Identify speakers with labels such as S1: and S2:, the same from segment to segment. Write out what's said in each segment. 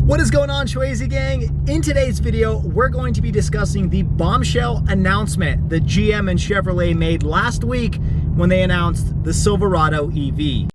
S1: What is going on, CHEVY gang? In today's video, we're going to be discussing the bombshell announcement that GM and Chevrolet made last week when they announced the Silverado EV.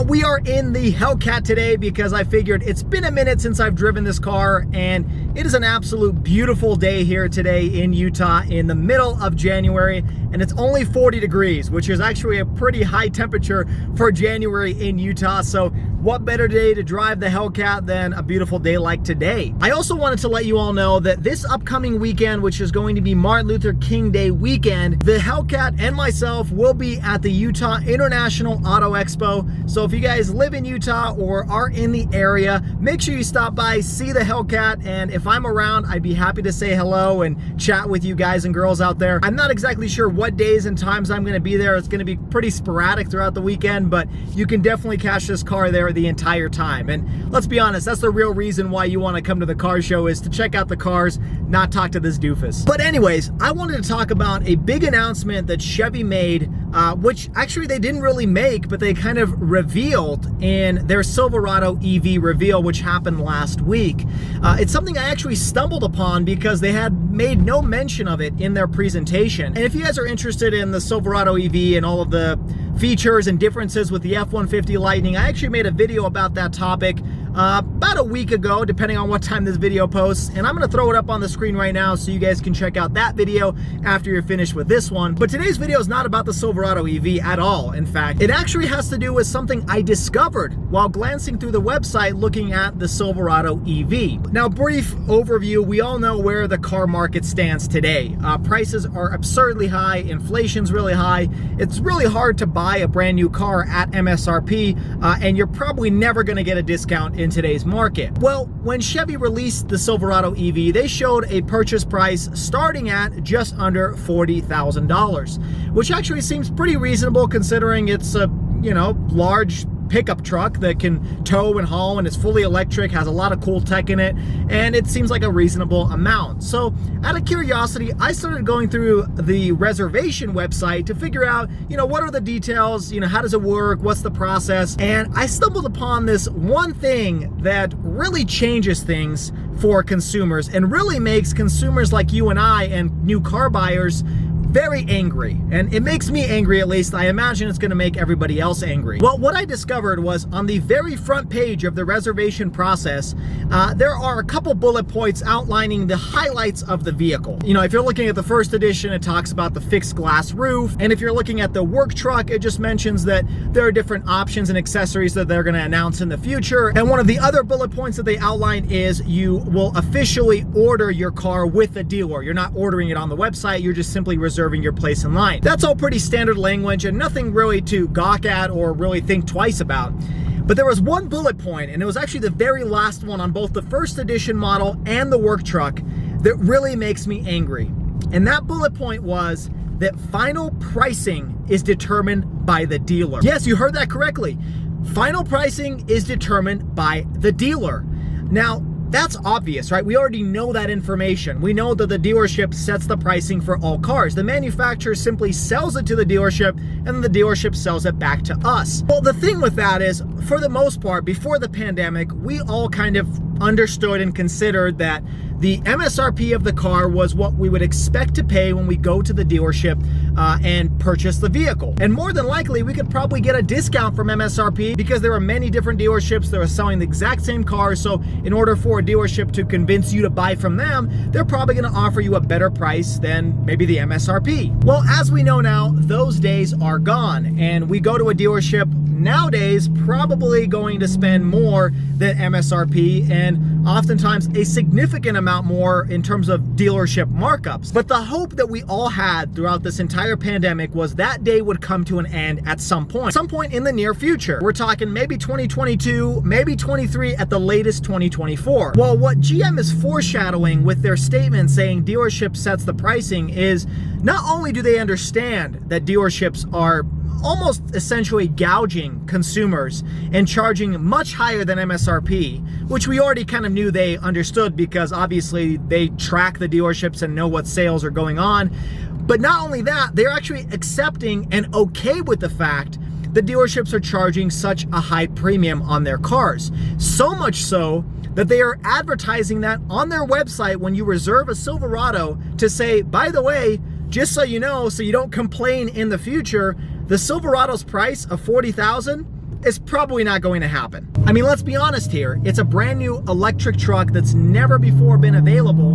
S1: We are in the Hellcat today because I figured it's been a minute since I've driven this car, and it is an absolute beautiful day here today in Utah in the middle of January, and it's only 40 degrees, which is actually a pretty high temperature for January in Utah. So what better day to drive the Hellcat than a beautiful day like today? I also wanted to let you all know that this upcoming weekend, which is going to be Martin Luther King Day weekend, the Hellcat and myself will be at the Utah International Auto Expo. So if you guys live in Utah or are in the area, make sure you stop by, see the Hellcat, and if I'm around, I'd be happy to say hello and chat with you guys and girls out there. I'm not exactly sure what days and times I'm going to be there. It's going to be pretty sporadic throughout the weekend, but you can definitely catch this car there the entire time. And let's be honest, that's the real reason why you want to come to the car show, is to check out the cars, not talk to this doofus. But anyways, I wanted to talk about a big announcement that Chevy made, which actually they didn't really make, but they kind of revealed in their Silverado EV reveal, which happened last week. It's something I actually stumbled upon because they had made no mention of it in their presentation. And if you guys are interested in the Silverado EV and all of the features and differences with the F-150 Lightning, I actually made a video about that topic about a week ago, depending on what time this video posts, and I'm gonna throw it up on the screen right now so you guys can check out that video after you're finished with this one. But today's video is not about the Silverado EV at all. In fact, it actually has to do with something I discovered while glancing through the website looking at the Silverado EV. Now, brief overview, we all know where the car market stands today. Prices are absurdly high, inflation's really high, it's really hard to buy a brand new car at MSRP, and you're probably never gonna get a discount in today's market. Well, when Chevy released the Silverado EV, they showed a purchase price starting at just under $40,000, which actually seems pretty reasonable considering it's a, you know, large pickup truck that can tow and haul, and it's fully electric, has a lot of cool tech in it, and it seems like a reasonable amount. So out of curiosity, I started going through the reservation website to figure out, you know, what are the details, you know, how does it work, what's the process, and I stumbled upon this one thing that really changes things for consumers and really makes consumers like you and I and new car buyers very angry. And it makes me angry, at least. I imagine it's going to make everybody else angry. Well, what I discovered was on the very front page of the reservation process, there are a couple bullet points outlining the highlights of the vehicle. You know, if you're looking at the first edition, it talks about the fixed glass roof. And if you're looking at the work truck, it just mentions that there are different options and accessories that they're going to announce in the future. And one of the other bullet points that they outline is you will officially order your car with the dealer. You're not ordering it on the website, you're just simply reserving your place in line. That's all pretty standard language and nothing really to gawk at or really think twice about. But there was one bullet point, and it was actually the very last one on both the first edition model and the work truck, that really makes me angry. And that bullet point was that final pricing is determined by the dealer. Yes, you heard that correctly. Final pricing is determined by the dealer. Now, that's obvious, right? We already know that information. We know that the dealership sets the pricing for all cars. The manufacturer simply sells it to the dealership, and then the dealership sells it back to us. Well, the thing with that is, for the most part, before the pandemic, we all kind of understood and considered that the MSRP of the car was what we would expect to pay when we go to the dealership and purchase the vehicle. And more than likely, we could probably get a discount from MSRP because there are many different dealerships that are selling the exact same car. So in order for a dealership to convince you to buy from them, they're probably going to offer you a better price than maybe the MSRP. Well, as we know now, those days are gone, and we go to a dealership nowadays probably going to spend more than MSRP, and oftentimes a significant amount more in terms of dealership markups. But the hope that we all had throughout this entire pandemic was that day would come to an end at some point in the near future. We're talking maybe 2022, maybe 23, at the latest 2024. Well, what GM is foreshadowing with their statement saying dealership sets the pricing is not only do they understand that dealerships are almost essentially gouging consumers and charging much higher than MSRP, which we already kind of knew they understood because obviously they track the dealerships and know what sales are going on. But not only that, they're actually accepting and okay with the fact the dealerships are charging such a high premium on their cars. So much so that they are advertising that on their website when you reserve a Silverado to say, by the way, just so you know, so you don't complain in the future, the Silverado's price of $40,000 is probably not going to happen. I mean, let's be honest here. It's a brand new electric truck that's never before been available.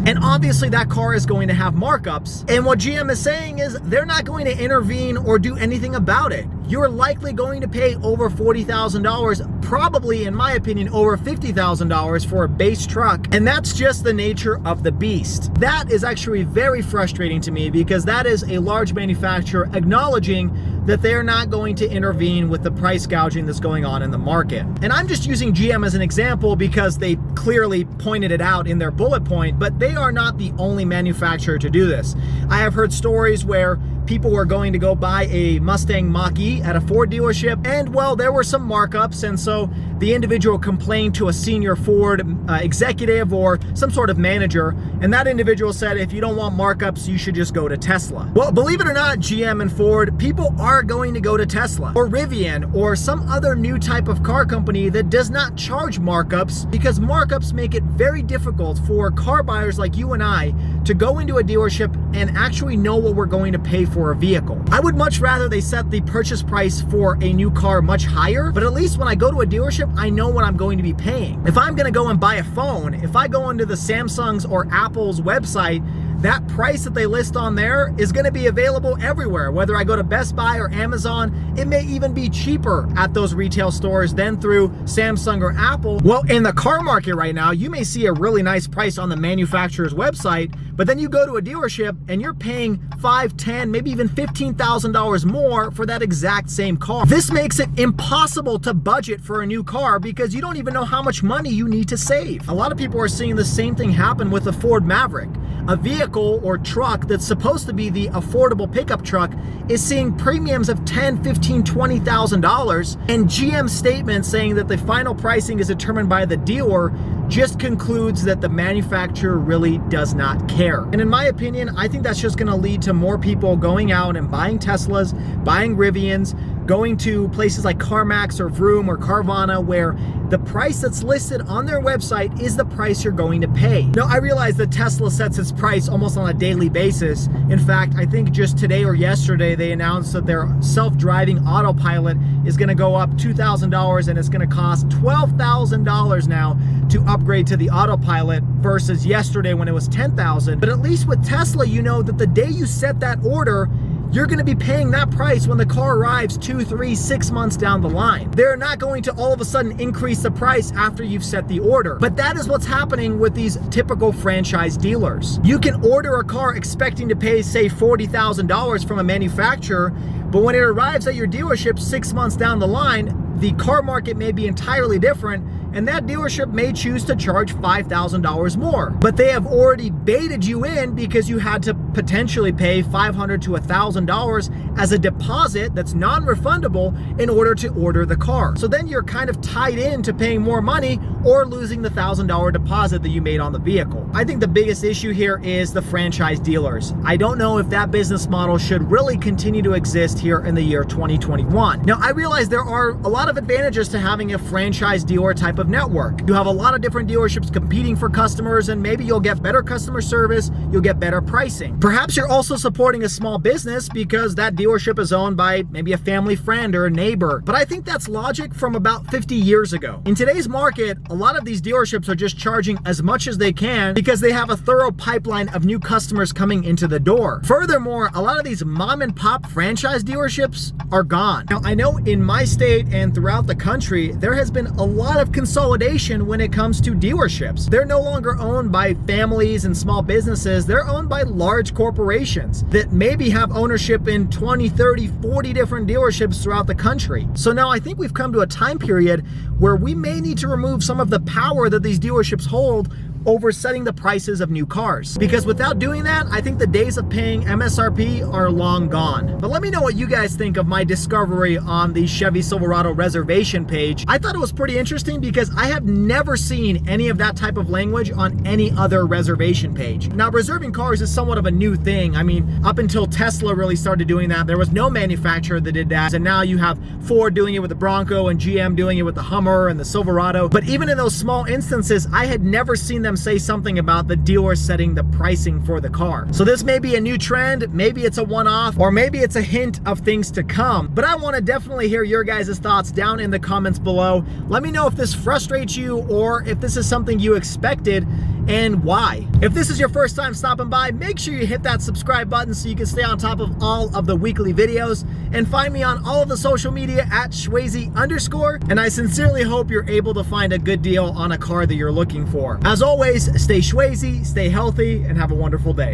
S1: And obviously that car is going to have markups. And what GM is saying is they're not going to intervene or do anything about it. You're likely going to pay over $40,000, probably, in my opinion, over $50,000 for a base truck. And that's just the nature of the beast. That is actually very frustrating to me because that is a large manufacturer acknowledging that they're not going to intervene with the price gouging that's going on in the market. And I'm just using GM as an example because they clearly pointed it out in their bullet point, but they are not the only manufacturer to do this. I have heard stories where people were going to go buy a Mustang Mach-E at a Ford dealership, and well, there were some markups, and so the individual complained to a senior Ford executive or some sort of manager, and that individual said, if you don't want markups, you should just go to Tesla. Well, believe it or not, GM and Ford, people are going to go to Tesla or Rivian or some other new type of car company that does not charge markups, because markups make it very difficult for car buyers like you and I to go into a dealership and actually know what we're going to pay for a vehicle. I would much rather they set the purchase price for a new car much higher, but at least when I go to a dealership, I know what I'm going to be paying. If I'm going to go and buy a phone, if I go into the Samsung's or Apple's website, that price that they list on there is going to be available everywhere. Whether I go to Best Buy or Amazon, it may even be cheaper at those retail stores than through Samsung or Apple. Well, in the car market right now, you may see a really nice price on the manufacturer's website, but then you go to a dealership and you're paying $5,000, $10,000, maybe even $15,000 more for that exact same car. This makes it impossible to budget for a new car because you don't even know how much money you need to save. A lot of people are seeing the same thing happen with the Ford Maverick. A vehicle or truck that's supposed to be the affordable pickup truck is seeing premiums of $10,000, $15,000, $20,000, and GM statement saying that the final pricing is determined by the dealer just concludes that the manufacturer really does not care. And in my opinion, I think that's just going to lead to more people going out and buying Teslas, buying Rivians, going to places like CarMax or Vroom or Carvana, where the price that's listed on their website is the price you're going to pay. Now, I realize that Tesla sets its price almost on a daily basis. In fact, I think just today or yesterday, they announced that their self-driving autopilot is going to go up $2,000 and it's going to cost $12,000 now to upgrade to the autopilot versus yesterday when it was $10,000. But at least with Tesla, you know that the day you set that order, you're going to be paying that price when the car arrives 2, 3, 6 months down the line. They're not going to all of a sudden increase the price after you've set the order. But that is what's happening with these typical franchise dealers. You can order a car expecting to pay, say, $40,000 from a manufacturer, but when it arrives at your dealership 6 months down the line, the car market may be entirely different, and that dealership may choose to charge $5,000 more. But they have already baited you in because you had to potentially pay $500 to $1,000 as a deposit that's non-refundable in order to order the car. So then you're kind of tied into paying more money or losing the $1,000 deposit that you made on the vehicle. I think the biggest issue here is the franchise dealers. I don't know if that business model should really continue to exist here in the year 2021. Now, I realize there are a lot of advantages to having a franchise dealer type of network. You have a lot of different dealerships competing for customers, and maybe you'll get better customer service, you'll get better pricing. Perhaps you're also supporting a small business because that dealership is owned by maybe a family friend or a neighbor. But I think that's logic from about 50 years ago. In today's market, a lot of these dealerships are just charging as much as they can because they have a thorough pipeline of new customers coming into the door. Furthermore, a lot of these mom and pop franchise dealerships are gone. Now, I know in my state and throughout the country, there has been a lot of consolidation when it comes to dealerships. They're no longer owned by families and small businesses. They're owned by large corporations that maybe have ownership in 20, 30, 40 different dealerships throughout the country. So now I think we've come to a time period where we may need to remove some of the power that these dealerships hold over setting the prices of new cars. Because without doing that, I think the days of paying MSRP are long gone. But let me know what you guys think of my discovery on the Chevy Silverado reservation page. I thought it was pretty interesting because I have never seen any of that type of language on any other reservation page. Now, reserving cars is somewhat of a new thing. I mean, up until Tesla really started doing that, there was no manufacturer that did that. And now you have Ford doing it with the Bronco and GM doing it with the Hummer and the Silverado. But even in those small instances, I had never seen them say something about the dealer setting the pricing for the car. So this may be a new trend, maybe it's a one-off, or maybe it's a hint of things to come. But I want to definitely hear your guys' thoughts down in the comments below. Let me know if this frustrates you or if this is something you expected and why. If this is your first time stopping by, make sure you hit that subscribe button so you can stay on top of all of the weekly videos, and find me on all of the social media at Schwazy_. And I sincerely hope you're able to find a good deal on a car that you're looking for. As always, stay Schwazy, stay healthy, and have a wonderful day.